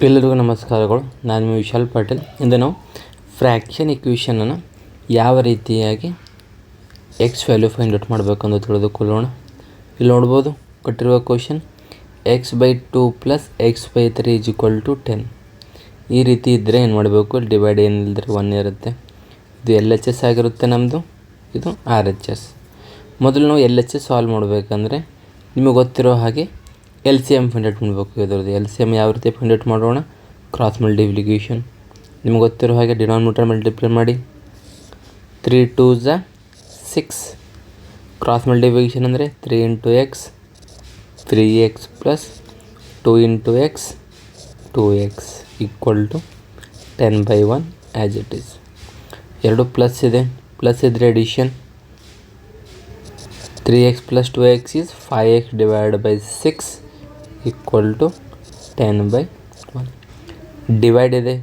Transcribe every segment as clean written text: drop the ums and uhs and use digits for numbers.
ಎಲ್ಲರಿಗೂ ನಮಸ್ಕಾರಗಳು. ನಾನು ವಿಶಾಲ್ ಪಾಟೀಲ್. ಇಂದು ನಾವು ಫ್ರ್ಯಾಕ್ಷನ್ ಇಕ್ವೇಷನನ್ನು ಯಾವ ರೀತಿಯಾಗಿ ಎಕ್ಸ್ ವ್ಯಾಲ್ಯೂ ಫೈಂಡ್ ಔಟ್ ಮಾಡಬೇಕು ಅಂತ ತಿಳಿದುಕೊಳ್ಳೋಣ. ಇಲ್ಲಿ ನೋಡ್ಬೋದು ಕೊಟ್ಟಿರುವ ಕ್ವಶನ್ x/2 + x/3 = 10. ಈ ರೀತಿ ಇದ್ದರೆ ಏನು ಮಾಡಬೇಕು? ಡಿವೈಡ್ ಏನಿಲ್ಲದ್ರೆ 1 ಇರುತ್ತೆ. ಇದು LHS ಆಗಿರುತ್ತೆ ನಮ್ಮದು, ಇದು RHS. ಮೊದಲು ನಾವು LHS ಸಾಲ್ವ್ ಮಾಡಬೇಕಂದ್ರೆ ನಿಮಗೆ ಗೊತ್ತಿರೋ ಹಾಗೆ LCM ಫೈಂಡ್ ಔಟ್ ಮಾಡಬೇಕು. ಇದರದ್ದು LCM ಯಾವ ರೀತಿ ಫೈಂಡ್ ಔಟ್ ಮಾಡೋಣ? Cross multiplication. ನಿಮ್ಗೆ ಗೊತ್ತಿರೋ ಹಾಗೆ ಡಿನಾಮಿನೇಟರ್ ಮಲ್ಟಿಪ್ಲೈ ಮಾಡಿ. 3 × 2 = 6. ಕ್ರಾಸ್ ಮಲ್ಟಿಪ್ಲಿಕೇಶನ್ ಅಂದರೆ 3 × x 3x + 2 × x 2x = 10/1 as it is. ಎರಡು ಪ್ಲಸ್ ಇದೆ, ಪ್ಲಸ್ ಇದ್ದರೆ addition. 3x + 2x is 5x / 6 = 10/1. Divide ಇದೆ,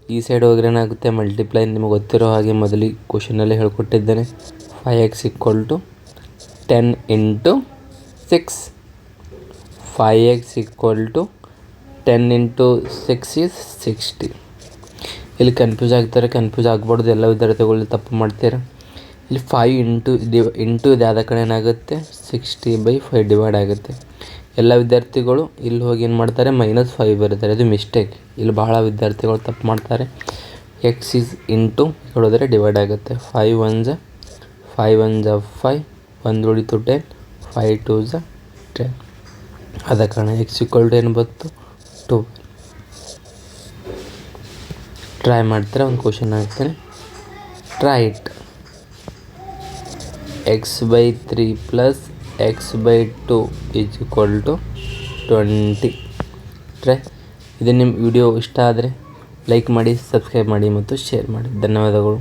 ಈ ಸೈಡ್ ಹೋದ್ರೆ ಏನಾಗುತ್ತೆ? ಮಲ್ಟಿಪ್ಲೈ. ನಿಮಗೆ ಗೊತ್ತಿರೋ ಹಾಗೆ ಮೊದಲಿಗೆ ಕ್ವಶನಲ್ಲಿ ಹೇಳ್ಕೊಟ್ಟಿದ್ದೇನೆ. 5x = 10 × 6. 5x = 10 × 6 is 60. ಇಲ್ಲಿ ಕನ್ಫ್ಯೂಸ್ ಆಗ್ತಾರೆ, ಕನ್ಫ್ಯೂಸ್ ಆಗ್ಬಾರ್ದು. ಎಲ್ಲ ವಿದ್ಯಾರ್ಥಿಗಳು ತಪ್ಪು ಮಾಡ್ತಾರೆ. ಇಲ್ಲಿ 5 ಇಂಟು ಇದು ಯಾವ್ದು ಕಡೆ ಏನಾಗುತ್ತೆ? 60/5 ಡಿವೈಡ್ ಆಗುತ್ತೆ. ಎಲ್ಲ ವಿದ್ಯಾರ್ಥಿಗಳು ಇಲ್ಲಿ ಹೋಗಿ ಏನು ಮಾಡ್ತಾರೆ? -5 ಬರೀತಾರೆ. ಇದು ಮಿಸ್ಟೇಕ್. ಇಲ್ಲಿ ಬಹಳ ವಿದ್ಯಾರ್ಥಿಗಳು ತಪ್ಪು ಮಾಡ್ತಾರೆ. x is ಇಂಟು ಹೇಳಿದ್ರೆ ಡಿವೈಡ್ ಆಗುತ್ತೆ. 5 × 1 = 5 1 ಉಳಿತು 10 5 × 2 = 10. ಆದ ಕಾರಣ x = ಏನು ಬಂತು? 2. ಟ್ರೈ ಮಾಡ್ತಾರೆ. ಒಂದು ಕ್ವಶನ್ ಹಾಕ್ತೇನೆ, try it. x/3 + x/2 = 20. Try. ಇದು ನಿಮ್ಮ ವಿಡಿಯೋ ಇಷ್ಟ ಆದರೆ ಲೈಕ್ ಮಾಡಿ, ಸಬ್ಸ್ಕ್ರೈಬ್ ಮಾಡಿ ಮತ್ತು ಶೇರ್ ಮಾಡಿ. ಧನ್ಯವಾದಗಳು.